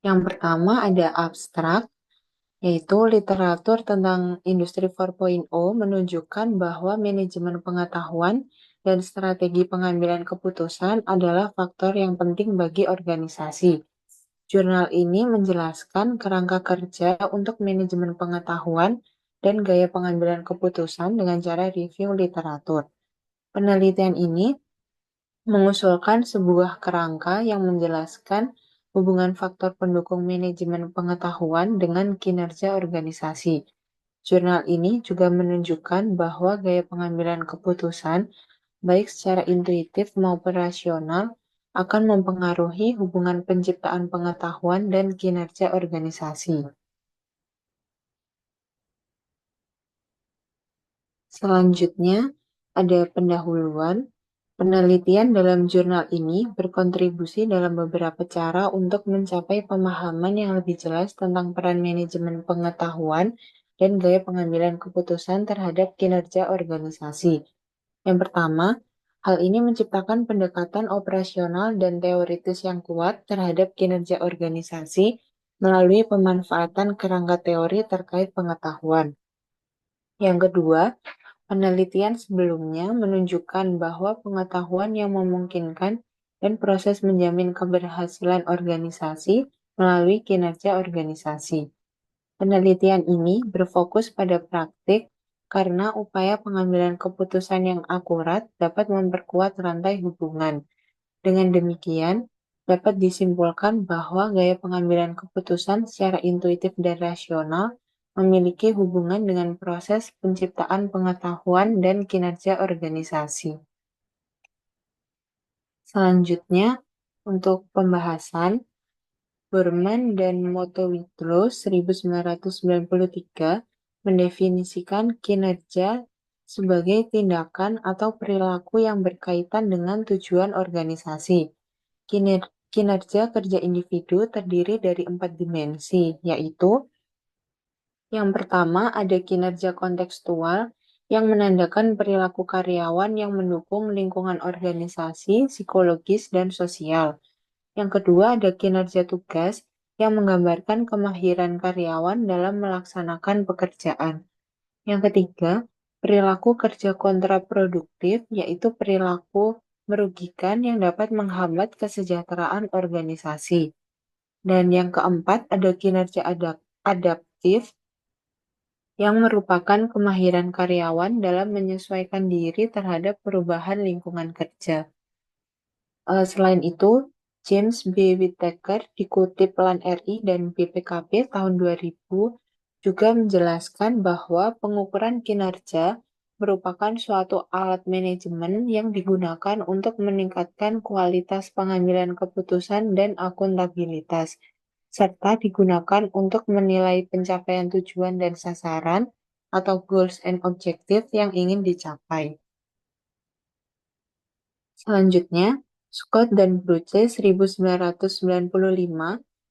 Yang pertama ada abstrak, yaitu literatur tentang Industri 4.0 menunjukkan bahwa manajemen pengetahuan dan strategi pengambilan keputusan adalah faktor yang penting bagi organisasi. Jurnal ini menjelaskan kerangka kerja untuk manajemen pengetahuan dan gaya pengambilan keputusan dengan cara review literatur. Penelitian ini mengusulkan sebuah kerangka yang menjelaskan hubungan faktor pendukung manajemen pengetahuan dengan kinerja organisasi. Jurnal ini juga menunjukkan bahwa gaya pengambilan keputusan, baik secara intuitif maupun rasional, akan mempengaruhi hubungan penciptaan pengetahuan dan kinerja organisasi. Selanjutnya, ada pendahuluan. Penelitian dalam jurnal ini berkontribusi dalam beberapa cara untuk mencapai pemahaman yang lebih jelas tentang peran manajemen pengetahuan dan gaya pengambilan keputusan terhadap kinerja organisasi. Yang pertama, hal ini menciptakan pendekatan operasional dan teoritis yang kuat terhadap kinerja organisasi melalui pemanfaatan kerangka teori terkait pengetahuan. Yang kedua, penelitian sebelumnya menunjukkan bahwa pengetahuan yang memungkinkan dan proses menjamin keberhasilan organisasi melalui kinerja organisasi. Penelitian ini berfokus pada praktik karena upaya pengambilan keputusan yang akurat dapat memperkuat rantai hubungan. Dengan demikian, dapat disimpulkan bahwa gaya pengambilan keputusan secara intuitif dan rasional memiliki hubungan dengan proses penciptaan pengetahuan dan kinerja organisasi. Selanjutnya, untuk pembahasan, Borman dan Motowitlo 1993 mendefinisikan kinerja sebagai tindakan atau perilaku yang berkaitan dengan tujuan organisasi. Kinerja kerja individu terdiri dari 4 dimensi, yaitu yang pertama ada kinerja kontekstual yang menandakan perilaku karyawan yang mendukung lingkungan organisasi, psikologis, dan sosial. Yang kedua ada kinerja tugas yang menggambarkan kemahiran karyawan dalam melaksanakan pekerjaan. Yang ketiga, perilaku kerja kontraproduktif, yaitu perilaku merugikan yang dapat menghambat kesejahteraan organisasi. Dan yang keempat, ada kinerja adaptif yang merupakan kemahiran karyawan dalam menyesuaikan diri terhadap perubahan lingkungan kerja. Selain itu, James B. Whittaker dikutip LAN RI dan BPKB tahun 2000 juga menjelaskan bahwa pengukuran kinerja merupakan suatu alat manajemen yang digunakan untuk meningkatkan kualitas pengambilan keputusan dan akuntabilitas, serta digunakan untuk menilai pencapaian tujuan dan sasaran atau goals and objectives yang ingin dicapai. Selanjutnya, Scott dan Bruce 1995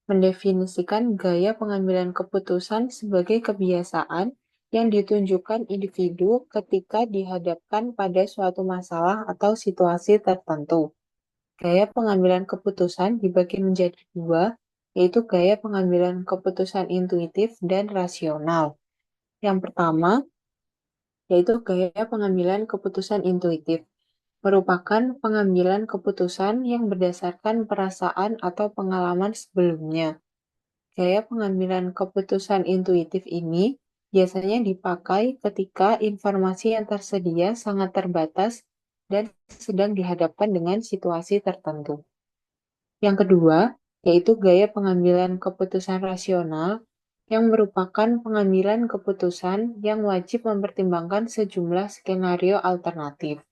mendefinisikan gaya pengambilan keputusan sebagai kebiasaan yang ditunjukkan individu ketika dihadapkan pada suatu masalah atau situasi tertentu. Gaya pengambilan keputusan dibagi menjadi dua, yaitu gaya pengambilan keputusan intuitif dan rasional. Yang pertama, yaitu gaya pengambilan keputusan intuitif, merupakan pengambilan keputusan yang berdasarkan perasaan atau pengalaman sebelumnya. Gaya pengambilan keputusan intuitif ini biasanya dipakai ketika informasi yang tersedia sangat terbatas dan sedang dihadapkan dengan situasi tertentu. Yang kedua, yaitu gaya pengambilan keputusan rasional yang merupakan pengambilan keputusan yang wajib mempertimbangkan sejumlah skenario alternatif.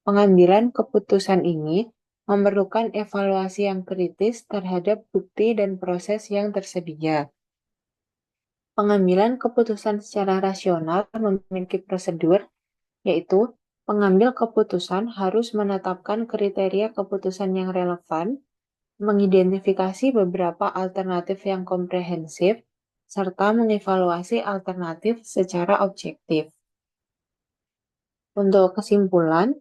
Pengambilan keputusan ini memerlukan evaluasi yang kritis terhadap bukti dan proses yang tersedia. Pengambilan keputusan secara rasional memiliki prosedur, yaitu pengambil keputusan harus menetapkan kriteria keputusan yang relevan, mengidentifikasi beberapa alternatif yang komprehensif, serta mengevaluasi alternatif secara objektif. Untuk kesimpulan,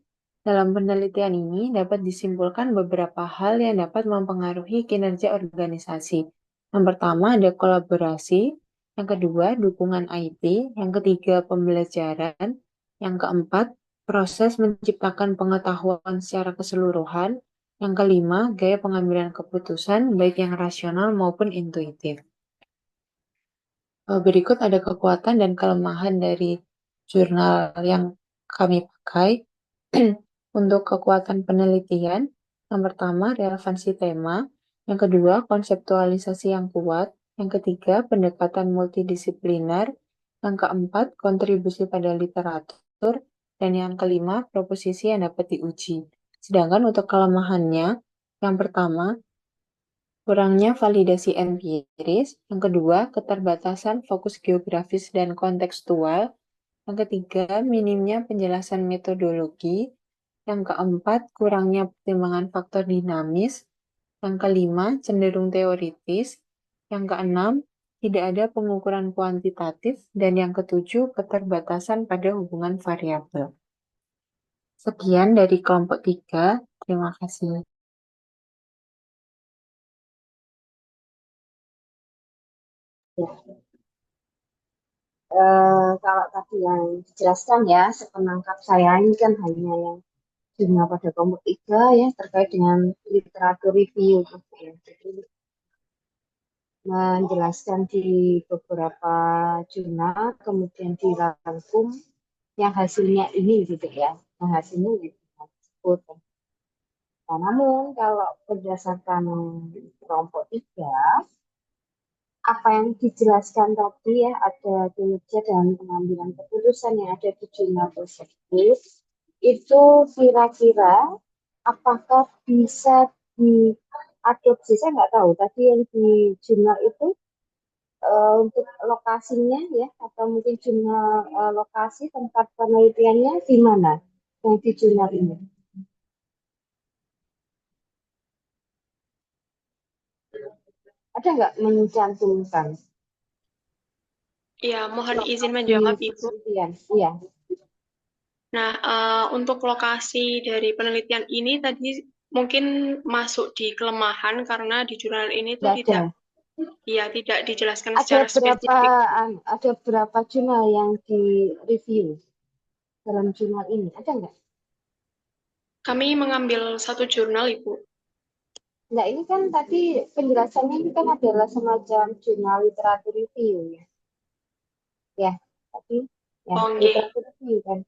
dalam penelitian ini dapat disimpulkan beberapa hal yang dapat mempengaruhi kinerja organisasi. Yang pertama ada kolaborasi, yang kedua dukungan IT, yang ketiga pembelajaran, yang keempat proses menciptakan pengetahuan secara keseluruhan, yang kelima gaya pengambilan keputusan baik yang rasional maupun intuitif. Berikut ada kekuatan dan kelemahan dari jurnal yang kami pakai. Untuk kekuatan penelitian, yang pertama relevansi tema, yang kedua konseptualisasi yang kuat, yang ketiga pendekatan multidisipliner, yang keempat kontribusi pada literatur, dan yang kelima proposisi yang dapat diuji. Sedangkan untuk kelemahannya, yang pertama kurangnya validasi empiris, yang kedua keterbatasan fokus geografis dan kontekstual, Yang ketiga, minimnya penjelasan metodologi. Yang keempat, kurangnya pertimbangan faktor dinamis. Yang kelima, cenderung teoritis. Yang keenam, tidak ada pengukuran kuantitatif. Dan yang ketujuh, keterbatasan pada hubungan variabel. Sekian dari kelompok 3. Terima kasih. Ya. Kalau tadi yang dijelaskan ya, sepenangkap saya ini kan hanya yang jurnal pada kelompok 3 ya, terkait dengan literatur review gitu ya. Jadi menjelaskan di beberapa jurnal, kemudian dirangkum yang hasilnya ini gitu ya, yang hasilnya gitu tersebut. Nah, namun kalau berdasarkan kelompok 3, apa yang dijelaskan tadi ya, ada kinerja dan pengambilan keputusan yang ada di jurnal tersebut, itu kira-kira apakah bisa diadopsi? Saya nggak tahu tadi yang di jurnal itu untuk lokasinya ya, atau mungkin jurnal lokasi tempat penelitiannya di mana yang di jurnal ini. Ada nggak mencantumkan Ya, mohon izin lokasi menjawab, Ibu. penelitian? Iya, Nah, untuk lokasi dari penelitian ini tadi mungkin masuk di kelemahan karena di jurnal ini tuh nggak ada. tidak dijelaskan Ada secara berapa spesifik. ada berapa jurnal yang di review dalam jurnal ini? Ada nggak? Kami mengambil satu jurnal, Ibu. Nah, ini kan tadi penjelasannya ini kan adalah semacam jurnal literatur review ya. Ya, tadi ya Oh, nggih. literatur review kan.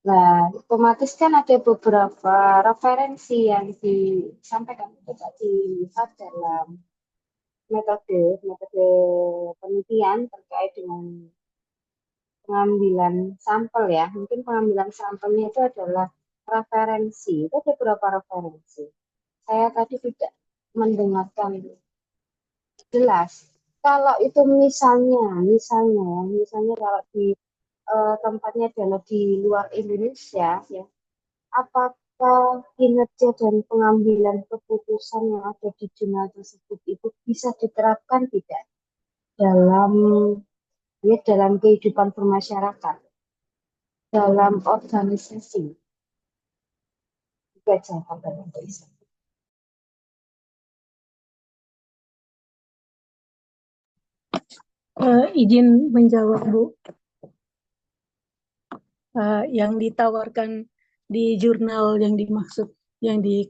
Nah, otomatis kan ada beberapa referensi yang disampaikan tidak dilihat dalam metode metode penelitian terkait dengan pengambilan sampel ya. Mungkin pengambilan sampelnya itu adalah referensi. Itu ada beberapa referensi. Saya tadi tidak mendengarkan jelas. Kalau itu misalnya kalau di tempatnya adalah di luar Indonesia, ya, apakah kinerja dan pengambilan keputusan yang ada di jurnal tersebut itu bisa diterapkan tidak dalam dalam kehidupan bermasyarakat, dalam organisasi? Juga jawaban untuk itu. Izin menjawab, Bu. Yang ditawarkan di jurnal yang dimaksud, yang di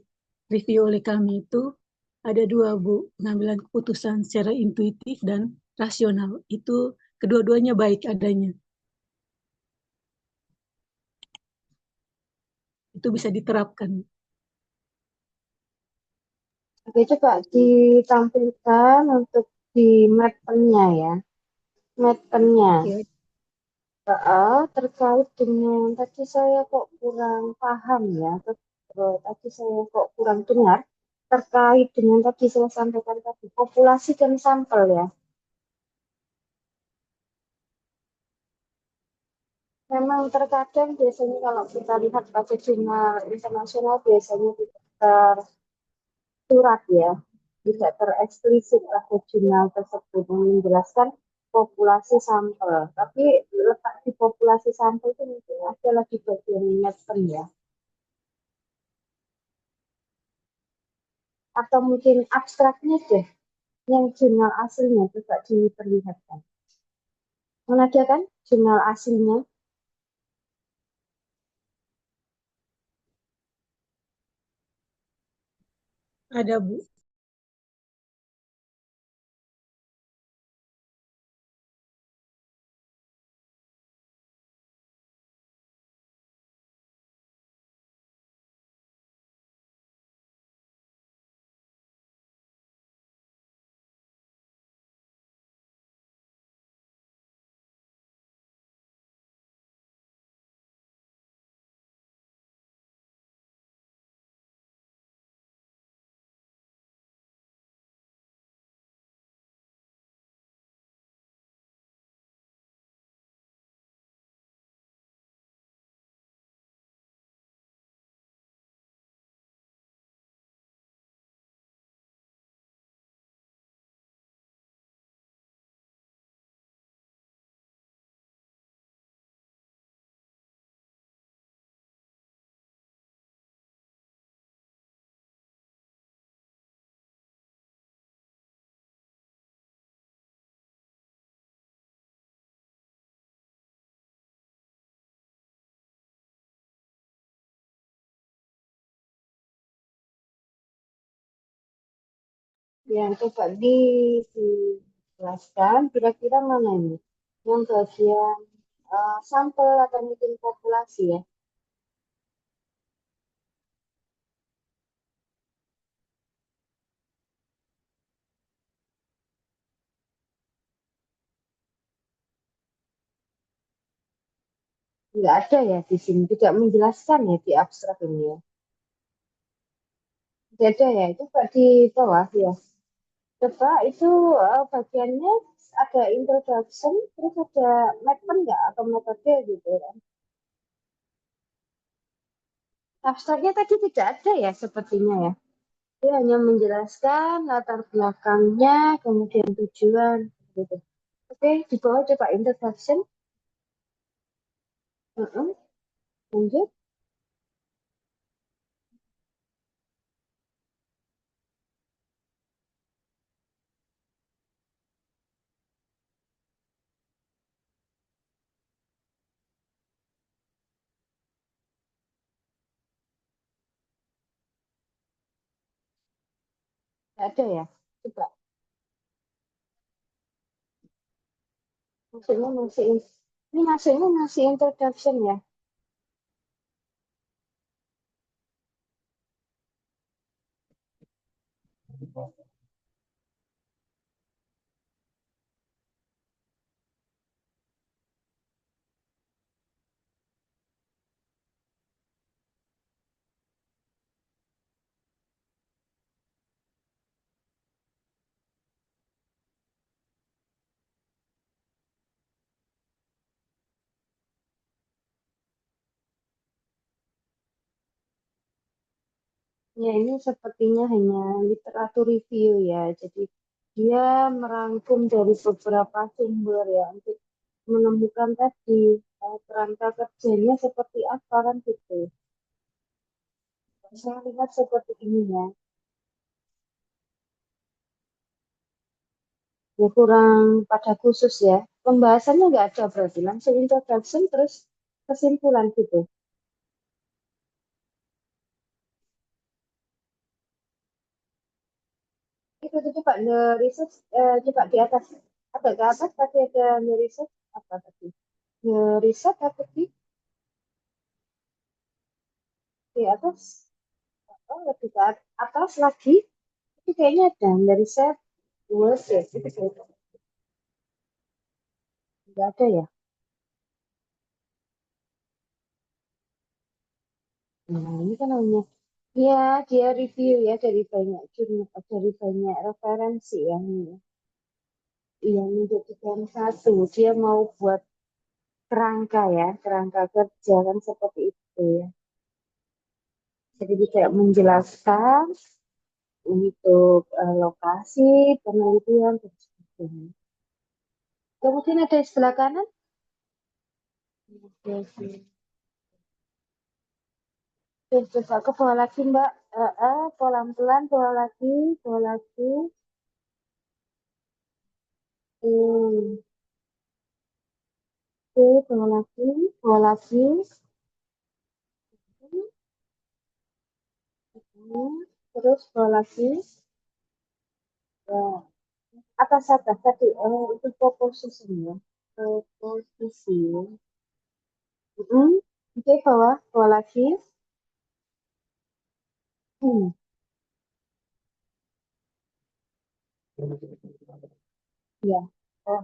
review oleh kami itu ada dua, Bu. Pengambilan keputusan secara intuitif dan rasional. Itu kedua-duanya baik adanya. Itu bisa diterapkan. Oke, coba ditampilkan untuk di mapnya ya. Mapnya. Ya, Terkait dengan tadi saya kok kurang paham ya. Tadi saya kok kurang dengar terkait dengan tadi saya sampaikan tadi populasi dan sampel ya. Memang terkadang biasanya kalau kita lihat pada jurnal internasional biasanya tidak tersurat ya, tidak tereksplisit pada jurnal tersebut yang menjelaskan populasi sampel. Tapi letak di populasi sampel itu mungkin adalah di bagian meten ya. Atau mungkin abstraknya deh, yang jurnal aslinya juga diperlihatkan. Mana dia kan jurnal aslinya? ada, Bu. Yang coba dijelaskan kira-kira mana ini? Yang bagian sampel atau mungkin populasi ya? Nggak ada ya di sini, tidak menjelaskan ya di abstrak ini ya. Tidak ada ya, itu Pak di bawah ya. Coba itu bagiannya ada introduction, terus ada method nggak atau metode gitu kan. Abstraknya tadi tidak ada ya sepertinya ya. Dia hanya menjelaskan latar belakangnya, kemudian tujuan gitu. Oke, di bawah coba introduction. Heeh, lanjut. Nggak ada ya. Coba. Maksudnya masih ini maksudnya masih introduction ya. Ya, ini sepertinya hanya literatur review ya. Jadi dia merangkum dari beberapa sumber ya untuk menemukan tadi kerangka kerjanya seperti apa kan gitu. Saya lihat seperti ini ya. Ya kurang pada khusus ya. Pembahasannya nggak ada berarti langsung introduction terus kesimpulan gitu. Itu coba the research coba di atas agak ke atas tadi ada the research apa tadi? The research apa di atas? Oh, lebih ke atas lagi. Itu kayaknya ada dari set dua set itu kayaknya nggak ada ya. Nah, ini kan hanya ya dia review ya dari banyak jurnal, dari banyak referensi yang yang menjadikan satu. Dia mau buat kerangka ya, kerangka kerja kan seperti itu ya. Jadi dia kayak menjelaskan untuk lokasi penelitian dan sebagainya. Kemudian ada di sebelah kanan. Oke, oke. Oke, coba ke bawah lagi Mbak. Pelan-pelan bawah lagi, bawah lagi. Hmm. Oke, bawah lagi, bawah lagi. Hmm. Terus bawah lagi. Ya. Atas tadi, itu proposisi ya. Proposisi. Hmm. Oke, bawah lagi. Hmm. Ya. Oh,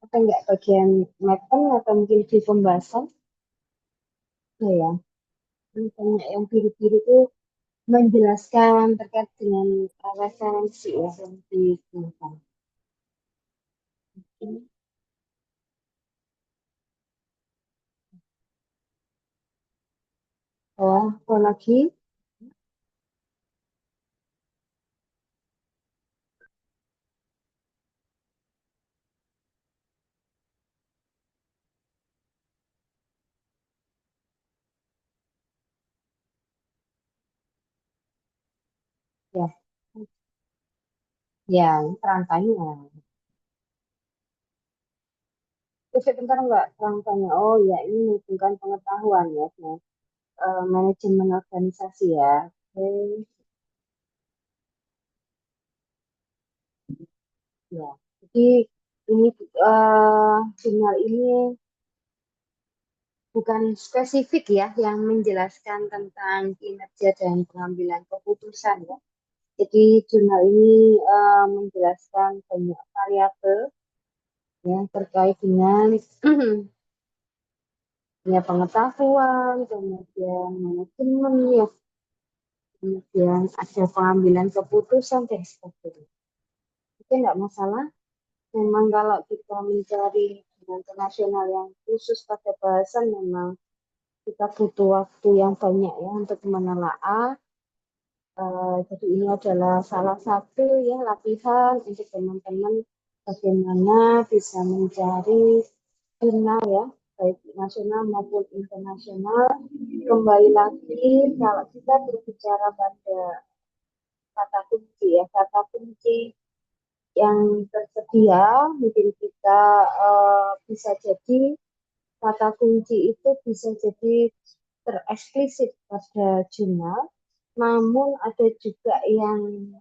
apa enggak bagian mapping atau mungkin di pembahasan? Oh ya. Ini banyak yang biru-biru itu menjelaskan terkait dengan referensi ya yang digunakan. Ini apa lagi? Ya, yang kerangkanya. Terus sebentar enggak kerangkanya. Oh ya, ini menghubungkan pengetahuan ya. Nah, manajemen organisasi ya. Oke. Ya, jadi ini jurnal ini bukan spesifik ya yang menjelaskan tentang kinerja dan pengambilan keputusan ya. Jadi jurnal ini menjelaskan banyak variabel yang terkait dengan ya, pengetahuan, kemudian manajemen ya, kemudian ada pengambilan keputusan dan sebagainya. Itu nggak masalah. Memang kalau kita mencari jurnal internasional yang khusus pada bahasan, memang kita butuh waktu yang banyak ya untuk menelaah. Jadi ini adalah salah satu ya latihan untuk teman-teman bagaimana bisa mencari jurnal ya, baik nasional maupun internasional. Kembali lagi, kalau kita berbicara pada kata kunci ya, kata kunci yang tersedia, mungkin kita bisa jadi kata kunci itu bisa jadi tereksplisit pada jurnal, namun ada juga yang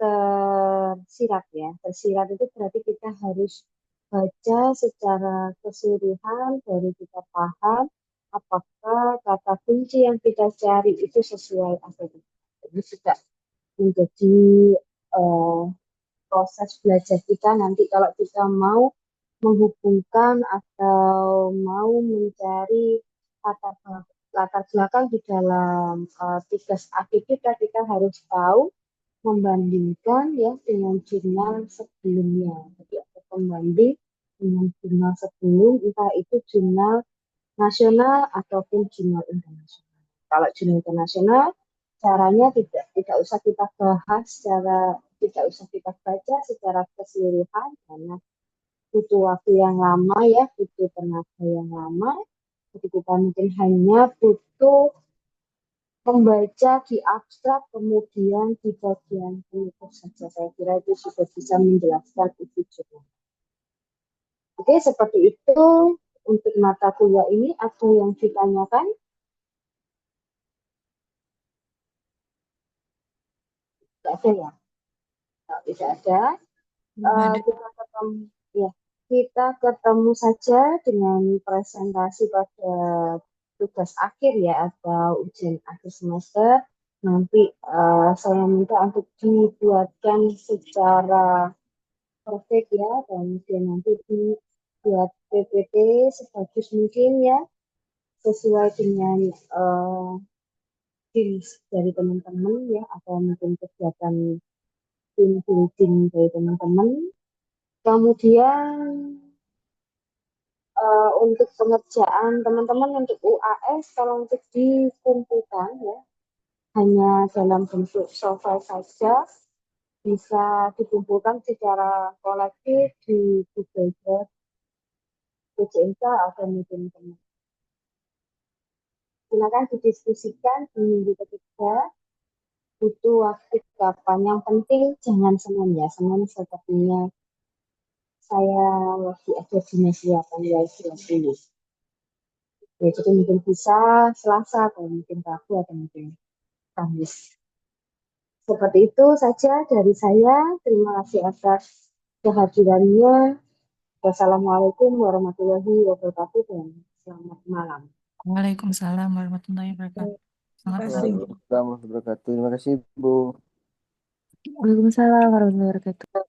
tersirat ya. Tersirat itu berarti kita harus baca secara keseluruhan, baru kita paham apakah kata kunci yang kita cari itu sesuai atau tidak. Ini juga menjadi eh, proses belajar kita nanti kalau kita mau menghubungkan atau mau mencari latar, latar belakang di dalam tugas akhir kita harus tahu membandingkan ya dengan jurnal sebelumnya. Jadi ada pembanding dengan jurnal sebelum, entah itu jurnal nasional ataupun jurnal internasional. Kalau jurnal internasional, caranya tidak usah kita bahas secara, tidak usah kita baca secara keseluruhan karena butuh waktu yang lama ya, butuh tenaga yang lama. Jadi kita mungkin hanya butuh membaca di abstrak, kemudian di bagian penutup saja. Saya kira itu sudah bisa menjelaskan isi jurnal. Oke, seperti itu untuk mata kuliah ini. Ada yang ditanyakan? Tidak ada ya? Kalau tidak ada, Ada. kita ketemu, ya, kita ketemu saja dengan presentasi pada tugas akhir ya atau ujian akhir semester. Nanti saya minta untuk dibuatkan secara perfect ya, kemudian nanti dibuat PPT sebagus mungkin ya, sesuai dengan skills dari teman-teman ya, atau mungkin kegiatan tim building dari teman-teman. Kemudian untuk pengerjaan teman-teman untuk UAS, kalau untuk dikumpulkan ya, hanya dalam bentuk software saja, bisa dikumpulkan secara kolektif di Google Drive, PJMK atau mungkin teman. Silakan didiskusikan di minggu ketiga, butuh waktu kapan. Yang penting jangan Senin ya, Senin sepertinya saya lagi ada dinas tanggal 20. Ya, jadi mungkin bisa Selasa atau mungkin Rabu atau mungkin Kamis. Seperti itu saja dari saya. Terima kasih atas kehadirannya. Wassalamualaikum warahmatullahi wabarakatuh dan selamat malam. Waalaikumsalam warahmatullahi wabarakatuh. Terima Selamat kasih. malam. Waalaikumsalam warahmatullahi wabarakatuh. Terima kasih, Bu. Waalaikumsalam warahmatullahi wabarakatuh.